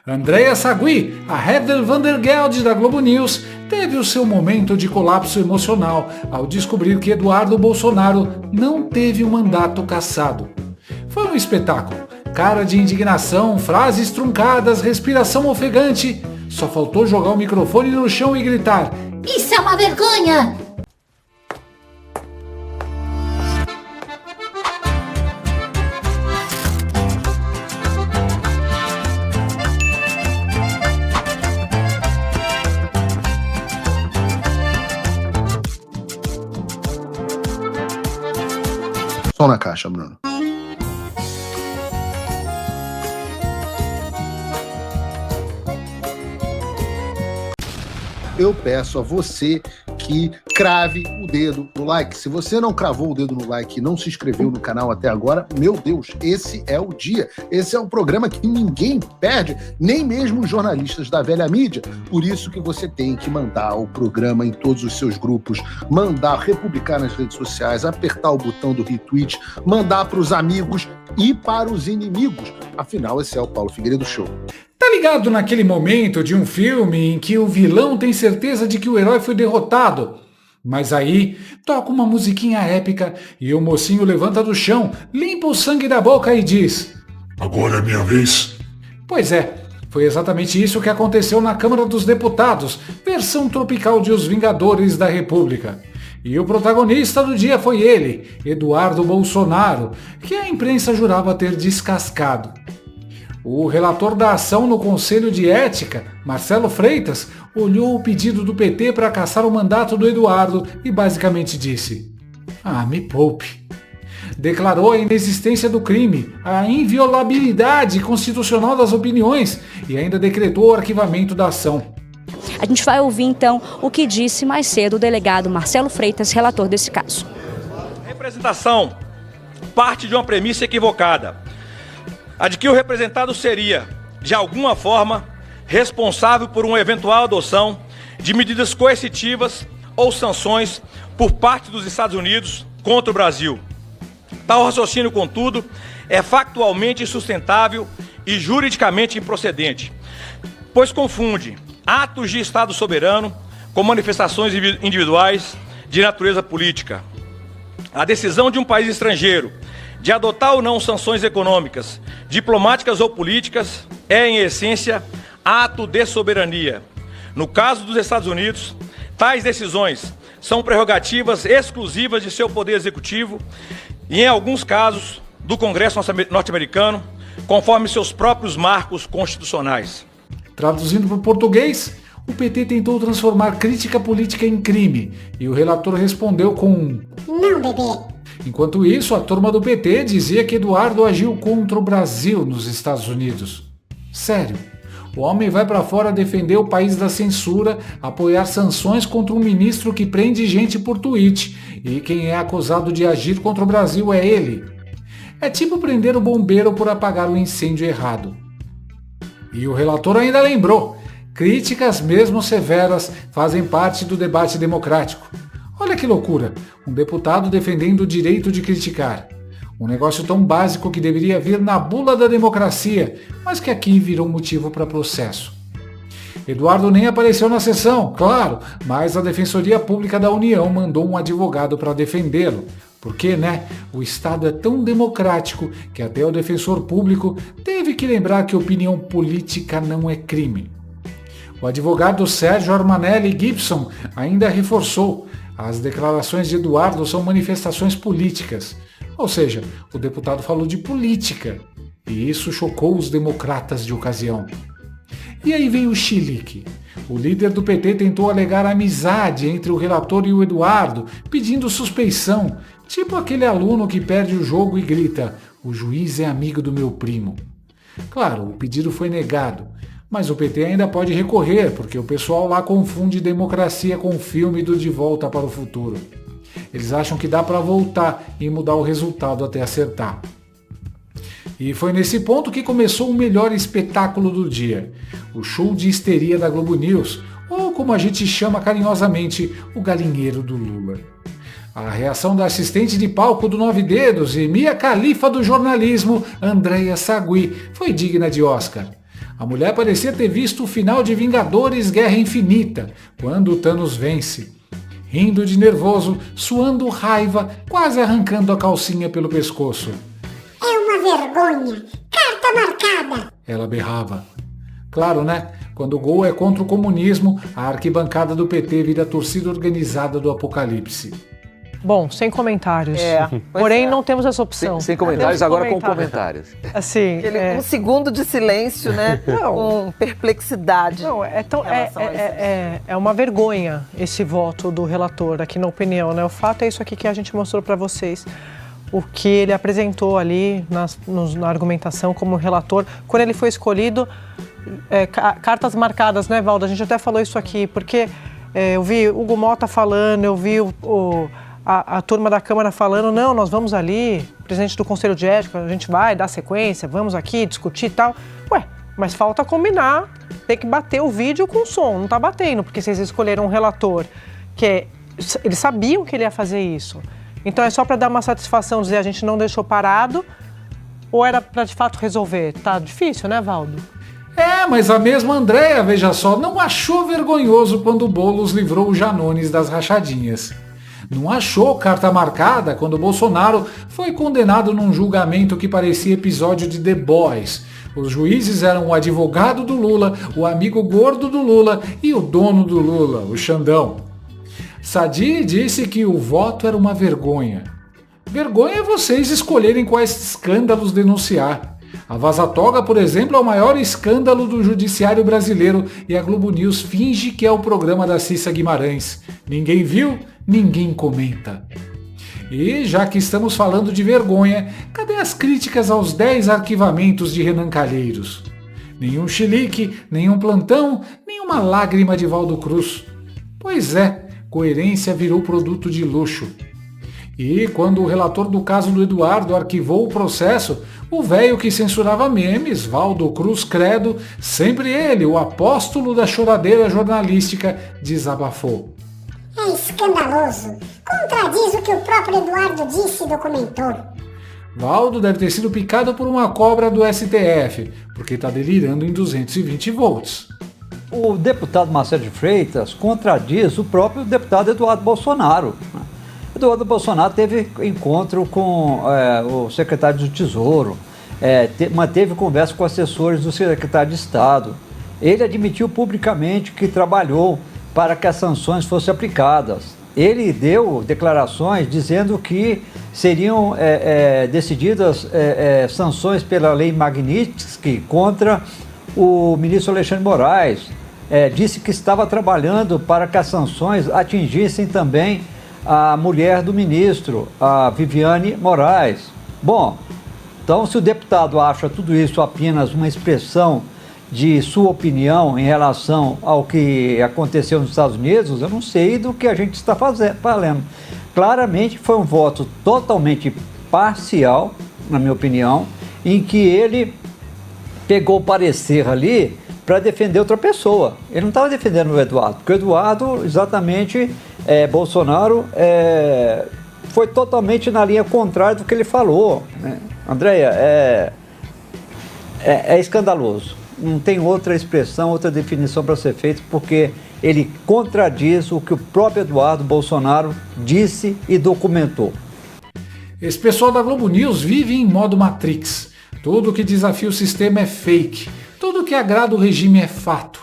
Andrea Sagui, a Heather Vandergeld da Globo News, teve o seu momento de colapso emocional ao descobrir que Eduardo Bolsonaro não teve o mandato cassado. Foi um espetáculo. Cara de indignação, frases truncadas, respiração ofegante. Só faltou jogar o microfone no chão e gritar: "Isso é uma vergonha!" Som na caixa, Bruno. Eu peço a você que crave o dedo no like. Se você não cravou o dedo no like e não se inscreveu no canal até agora, meu Deus, esse é o dia. Esse é um programa que ninguém perde, nem mesmo os jornalistas da velha mídia. Por isso que você tem que mandar o programa em todos os seus grupos, mandar republicar nas redes sociais, apertar o botão do retweet, mandar para os amigos e para os inimigos. Afinal, esse é o Paulo Figueiredo Show. Tá ligado naquele momento de um filme em que o vilão tem certeza de que o herói foi derrotado? Mas aí toca uma musiquinha épica e o mocinho levanta do chão, limpa o sangue da boca e diz: "Agora é minha vez." Pois é, foi exatamente isso que aconteceu na Câmara dos Deputados, versão tropical de Os Vingadores da República. E o protagonista do dia foi ele, Eduardo Bolsonaro, que a imprensa jurava ter descascado. O relator da ação no Conselho de Ética, Marcelo Freitas, olhou o pedido do PT para cassar o mandato do Eduardo e basicamente disse: me poupe. Declarou a inexistência do crime, a inviolabilidade constitucional das opiniões e ainda decretou o arquivamento da ação. A gente vai ouvir então o que disse mais cedo o delegado Marcelo Freitas, relator desse caso. A representação parte de uma premissa equivocada, a de que o representado seria, de alguma forma, responsável por uma eventual adoção de medidas coercitivas ou sanções por parte dos Estados Unidos contra o Brasil. Tal raciocínio, contudo, é factualmente insustentável e juridicamente improcedente, pois confunde atos de Estado soberano com manifestações individuais de natureza política. A decisão de um país estrangeiro de adotar ou não sanções econômicas, diplomáticas ou políticas é, em essência, ato de soberania. No caso dos Estados Unidos, tais decisões são prerrogativas exclusivas de seu poder executivo e, em alguns casos, do Congresso norte-americano, conforme seus próprios marcos constitucionais. Traduzindo para o português, o PT tentou transformar crítica política em crime e o relator respondeu com: "Não, bebê." Enquanto isso, a turma do PT dizia que Eduardo agiu contra o Brasil nos Estados Unidos. Sério, o homem vai para fora defender o país da censura, apoiar sanções contra um ministro que prende gente por tweet, e quem é acusado de agir contra o Brasil é ele. É tipo prender o bombeiro por apagar o incêndio errado. E o relator ainda lembrou: críticas mesmo severas fazem parte do debate democrático. Olha que loucura, um deputado defendendo o direito de criticar. Um negócio tão básico que deveria vir na bula da democracia, mas que aqui virou motivo para processo. Eduardo nem apareceu na sessão, claro, mas a Defensoria Pública da União mandou um advogado para defendê-lo. Porque, o Estado é tão democrático que até o defensor público teve que lembrar que opinião política não é crime. O advogado Sérgio Armanelli Gibson ainda reforçou: as declarações de Eduardo são manifestações políticas. Ou seja, o deputado falou de política. E isso chocou os democratas de ocasião. E aí veio o chilique. O líder do PT tentou alegar amizade entre o relator e o Eduardo, pedindo suspeição, tipo aquele aluno que perde o jogo e grita: "O juiz é amigo do meu primo." Claro, o pedido foi negado. Mas o PT ainda pode recorrer, porque o pessoal lá confunde democracia com o filme do De Volta para o Futuro. Eles acham que dá para voltar e mudar o resultado até acertar. E foi nesse ponto que começou o melhor espetáculo do dia, o show de histeria da Globo News, ou como a gente chama carinhosamente, o galinheiro do Lula. A reação da assistente de palco do Nove Dedos e Mia Khalifa do jornalismo, Andrea Sagui, foi digna de Oscar. A mulher parecia ter visto o final de Vingadores Guerra Infinita, quando o Thanos vence. Rindo de nervoso, suando raiva, quase arrancando a calcinha pelo pescoço. É uma vergonha! Carta marcada! Ela berrava. Claro, né? Quando o gol é contra o comunismo, a arquibancada do PT vira a torcida organizada do apocalipse. Bom, sem comentários. Porém, não temos essa opção. Sem comentários, agora com comentários. Assim, Um segundo de silêncio, né? Com perplexidade. Não, é uma vergonha esse voto do relator aqui na opinião, né? O fato é isso aqui que a gente mostrou para vocês. O que ele apresentou ali na argumentação como relator, quando ele foi escolhido, cartas marcadas, né, Valdo? A gente até falou isso aqui, porque eu vi Hugo Mota falando, eu vi a turma da Câmara falando, não, nós vamos ali, presidente do Conselho de Ética, a gente vai dar sequência, vamos aqui discutir e tal. Ué, mas falta combinar, tem que bater o vídeo com o som, não tá batendo, porque vocês escolheram um relator que eles sabiam que ele ia fazer isso. Então é só para dar uma satisfação, dizer a gente não deixou parado, ou era para de fato resolver? Tá difícil, né, Valdo? Mas a mesma Andréia, veja só, não achou vergonhoso quando o Boulos livrou o Janones das rachadinhas. Não achou carta marcada quando o Bolsonaro foi condenado num julgamento que parecia episódio de The Boys. Os juízes eram o advogado do Lula, o amigo gordo do Lula e o dono do Lula, o Xandão. Sadi disse que o voto era uma vergonha. Vergonha é vocês escolherem quais escândalos denunciar. A Vaza Toga, por exemplo, é o maior escândalo do judiciário brasileiro e a Globo News finge que é o programa da Cissa Guimarães. Ninguém viu, ninguém comenta. E, já que estamos falando de vergonha, cadê as críticas aos 10 arquivamentos de Renan Calheiros? Nenhum chilique, nenhum plantão, nenhuma lágrima de Valdo Cruz. Pois é, coerência virou produto de luxo. E quando o relator do caso do Eduardo arquivou o processo, o velho que censurava memes, Valdo Cruz Credo, sempre ele, o apóstolo da choradeira jornalística, desabafou. É escandaloso. Contradiz o que o próprio Eduardo disse e documentou. Valdo deve ter sido picado por uma cobra do STF, porque está delirando em 220 volts. O deputado Marcelo de Freitas contradiz o próprio deputado Eduardo Bolsonaro. Eduardo Bolsonaro teve encontro com o secretário do Tesouro, manteve conversa com assessores do secretário de Estado. Ele admitiu publicamente que trabalhou para que as sanções fossem aplicadas. Ele deu declarações dizendo que seriam decididas sanções pela lei Magnitsky contra o ministro Alexandre Moraes. Disse que estava trabalhando para que as sanções atingissem também a mulher do ministro, a Viviane Moraes. Bom, então se o deputado acha tudo isso apenas uma expressão de sua opinião em relação ao que aconteceu nos Estados Unidos, eu não sei do que a gente está falando. Claramente foi um voto totalmente parcial, na minha opinião, em que ele pegou o parecer ali para defender outra pessoa. Ele não estava defendendo o Eduardo, porque o Eduardo, exatamente, Bolsonaro, foi totalmente na linha contrária do que ele falou, né? Andréia, é escandaloso. Não tem outra expressão, outra definição para ser feita, porque ele contradiz o que o próprio Eduardo Bolsonaro disse e documentou. Esse pessoal da Globo News vive em modo Matrix. Tudo que desafia o sistema é fake. Tudo que agrada o regime é fato.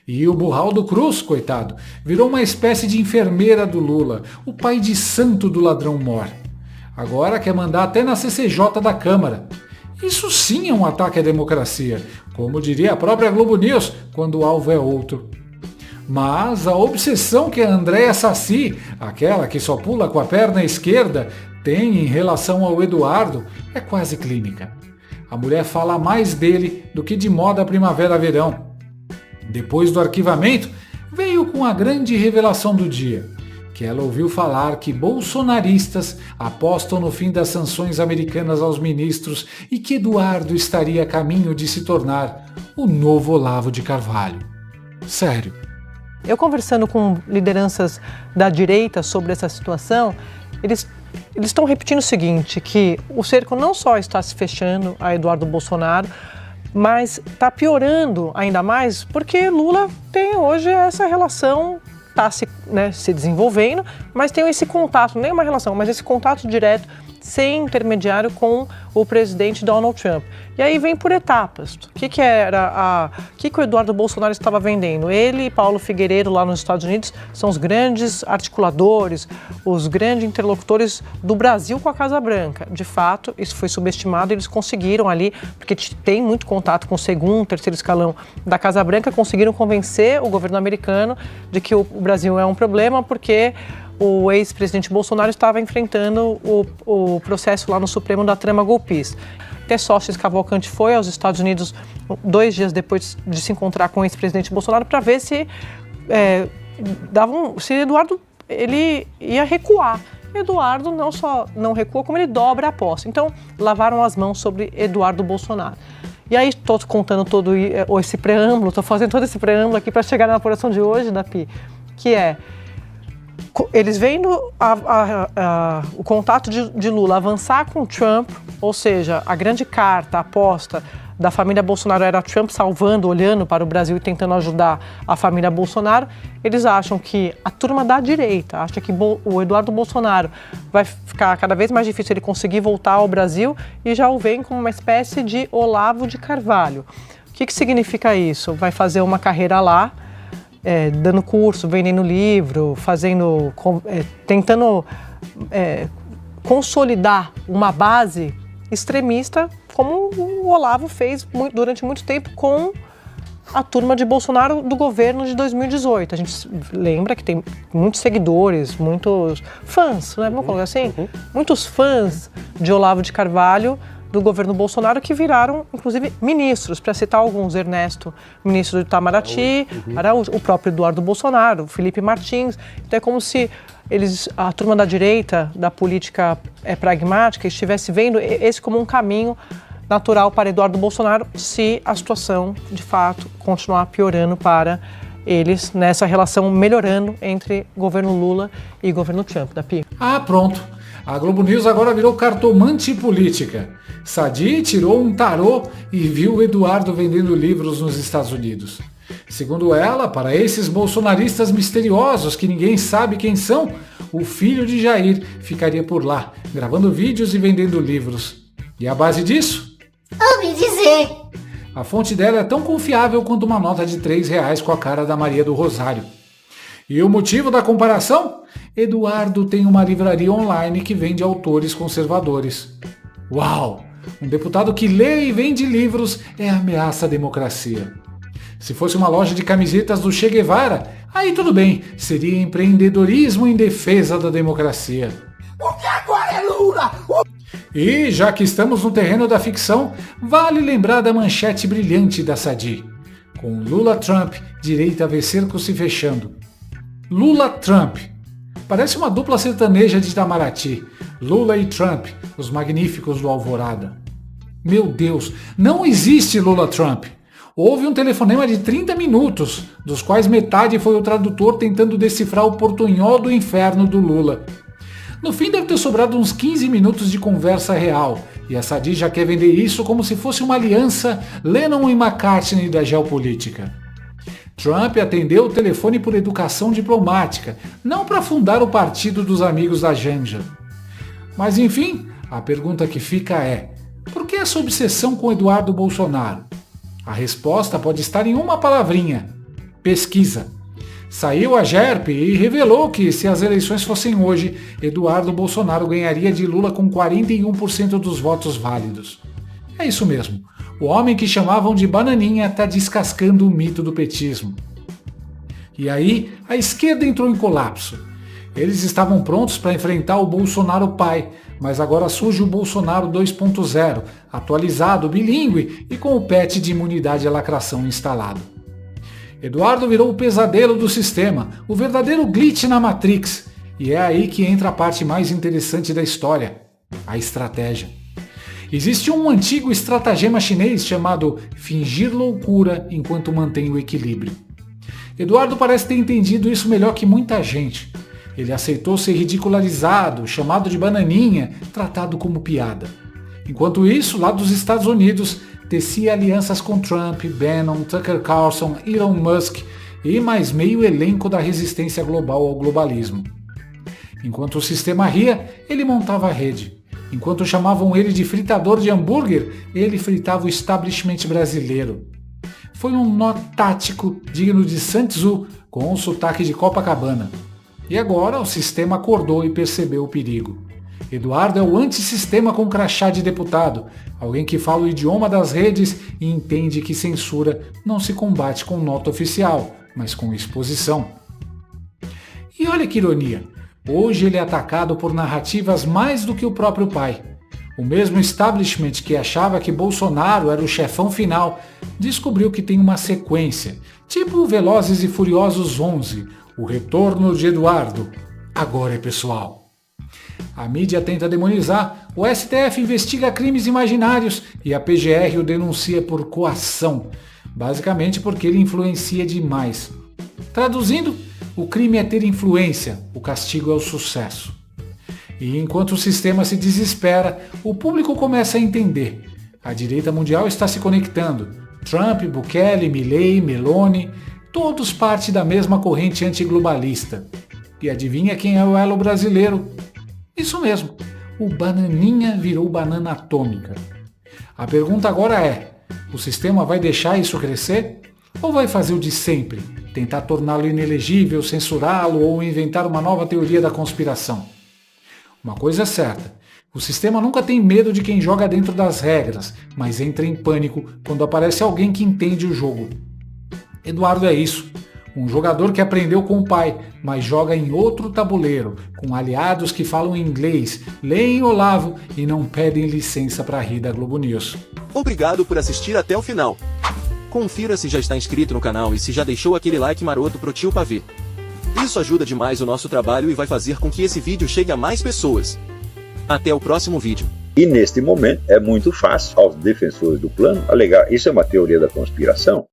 E o Burraldo Cruz, coitado, virou uma espécie de enfermeira do Lula, o pai de santo do ladrão mor. Agora quer mandar até na CCJ da Câmara. Isso sim é um ataque à democracia, como diria a própria Globo News, quando o alvo é outro. Mas a obsessão que a Andréia Saci, aquela que só pula com a perna esquerda, tem em relação ao Eduardo é quase clínica. A mulher fala mais dele do que de moda primavera-verão. Depois do arquivamento, veio com a grande revelação do dia, que ela ouviu falar que bolsonaristas apostam no fim das sanções americanas aos ministros e que Eduardo estaria a caminho de se tornar o novo Olavo de Carvalho. Sério. Eu conversando com lideranças da direita sobre essa situação, eles estão repetindo o seguinte, que o cerco não só está se fechando a Eduardo Bolsonaro, Mas está piorando ainda mais porque Lula tem hoje essa relação, está se desenvolvendo, mas tem esse contato, nem uma relação, mas esse contato direto, sem intermediário, com o presidente Donald Trump. E aí vem por etapas. O que o Eduardo Bolsonaro estava vendendo? Ele e Paulo Figueiredo, lá nos Estados Unidos, são os grandes articuladores, os grandes interlocutores do Brasil com a Casa Branca. De fato, isso foi subestimado, eles conseguiram ali, porque tem muito contato com o segundo, terceiro escalão da Casa Branca, conseguiram convencer o governo americano de que o Brasil é um problema, porque o ex-presidente Bolsonaro estava enfrentando o processo lá no Supremo da trama golpista. Sócrates Cavalcante foi aos Estados Unidos 2 dias depois de se encontrar com o ex-presidente Bolsonaro para ver se Eduardo ele ia recuar. Eduardo não só não recua, como ele dobra a aposta. Então, lavaram as mãos sobre Eduardo Bolsonaro. E aí, estou contando todo esse preâmbulo, estou fazendo todo esse preâmbulo aqui para chegar na apuração de hoje, Dapi, que é eles vendo o contato de Lula avançar com Trump, ou seja, a grande carta, a aposta da família Bolsonaro era Trump salvando, olhando para o Brasil e tentando ajudar a família Bolsonaro. Eles acham que a turma da direita acha que o Eduardo Bolsonaro vai ficar cada vez mais difícil ele conseguir voltar ao Brasil e já o veem como uma espécie de Olavo de Carvalho. O que significa isso? Vai fazer uma carreira lá, dando curso, vendendo livro, tentando consolidar uma base extremista, como o Olavo fez durante muito tempo com a turma de Bolsonaro do governo de 2018. A gente lembra que tem muitos seguidores, muitos fãs, né? Vamos colocar assim? Muitos fãs de Olavo de Carvalho do governo Bolsonaro que viraram, inclusive, ministros, para citar alguns: Ernesto, ministro do Itamaraty, o próprio Eduardo Bolsonaro, Felipe Martins. Então é como se a turma da direita, da política pragmática, estivesse vendo esse como um caminho natural para Eduardo Bolsonaro, se a situação, de fato, continuar piorando para eles, nessa relação melhorando entre governo Lula e governo Trump. Dapi. Pronto. A Globo News agora virou cartomante política. Sadi tirou um tarô e viu o Eduardo vendendo livros nos Estados Unidos. Segundo ela, para esses bolsonaristas misteriosos que ninguém sabe quem são, o filho de Jair ficaria por lá, gravando vídeos e vendendo livros. E a base disso? Ouvi dizer. A fonte dela é tão confiável quanto uma nota de R$3 com a cara da Maria do Rosário. E o motivo da comparação? Eduardo tem uma livraria online que vende autores conservadores. Uau! Um deputado que lê e vende livros é ameaça à democracia. Se fosse uma loja de camisetas do Che Guevara, aí tudo bem, seria empreendedorismo em defesa da democracia. Porque agora é Lula! E, já que estamos no terreno da ficção, vale lembrar da manchete brilhante da Sadi. Com Lula-Trump, direita vê cerco se fechando. Lula-Trump. Parece uma dupla sertaneja de Itamaraty. Lula e Trump, os magníficos do Alvorada. Meu Deus, não existe Lula-Trump. Houve um telefonema de 30 minutos, dos quais metade foi o tradutor tentando decifrar o portunhol do inferno do Lula. No fim deve ter sobrado uns 15 minutos de conversa real, e a Sadi já quer vender isso como se fosse uma aliança Lennon e McCartney da geopolítica. Trump atendeu o telefone por educação diplomática, não para fundar o partido dos amigos da Janja. Mas enfim, a pergunta que fica é: por que essa obsessão com Eduardo Bolsonaro? A resposta pode estar em uma palavrinha: pesquisa. Saiu a GERP e revelou que, se as eleições fossem hoje, Eduardo Bolsonaro ganharia de Lula com 41% dos votos válidos. É isso mesmo. O homem que chamavam de bananinha está descascando o mito do petismo. E aí, a esquerda entrou em colapso. Eles estavam prontos para enfrentar o Bolsonaro pai, mas agora surge o Bolsonaro 2.0, atualizado, bilíngue e com o patch de imunidade à lacração instalado. Eduardo virou o pesadelo do sistema, o verdadeiro glitch na Matrix, e é aí que entra a parte mais interessante da história: a estratégia. Existe um antigo estratagema chinês chamado fingir loucura enquanto mantém o equilíbrio. Eduardo parece ter entendido isso melhor que muita gente. Ele aceitou ser ridicularizado, chamado de bananinha, tratado como piada. Enquanto isso, lá dos Estados Unidos, tecia alianças com Trump, Bannon, Tucker Carlson, Elon Musk e mais meio elenco da resistência global ao globalismo. Enquanto o sistema ria, ele montava a rede. Enquanto chamavam ele de fritador de hambúrguer, ele fritava o establishment brasileiro. Foi um nó tático digno de Sun Tzu, com um sotaque de Copacabana. E agora o sistema acordou e percebeu o perigo. Eduardo é o antissistema com crachá de deputado, alguém que fala o idioma das redes e entende que censura não se combate com nota oficial, mas com exposição. E olha que ironia, hoje ele é atacado por narrativas mais do que o próprio pai. O mesmo establishment que achava que Bolsonaro era o chefão final, descobriu que tem uma sequência, tipo Velozes e Furiosos 11, o retorno de Eduardo. Agora é pessoal. A mídia tenta demonizar, o STF investiga crimes imaginários e a PGR o denuncia por coação, basicamente porque ele influencia demais. Traduzindo, o crime é ter influência, o castigo é o sucesso. E enquanto o sistema se desespera, o público começa a entender. A direita mundial está se conectando. Trump, Bukele, Milley, Meloni, todos parte da mesma corrente antiglobalista. E adivinha quem é o elo brasileiro? Isso mesmo, o Bananinha virou banana atômica. A pergunta agora é, o sistema vai deixar isso crescer? Ou vai fazer o de sempre, tentar torná-lo inelegível, censurá-lo ou inventar uma nova teoria da conspiração? Uma coisa é certa, o sistema nunca tem medo de quem joga dentro das regras, mas entra em pânico quando aparece alguém que entende o jogo. Eduardo é isso, um jogador que aprendeu com o pai, mas joga em outro tabuleiro, com aliados que falam inglês, leem Olavo e não pedem licença para rir da Globo News. Obrigado por assistir até o final. Confira se já está inscrito no canal e se já deixou aquele like maroto pro tio Pavê. Isso ajuda demais o nosso trabalho e vai fazer com que esse vídeo chegue a mais pessoas. Até o próximo vídeo. E neste momento é muito fácil aos defensores do plano alegar isso é uma teoria da conspiração.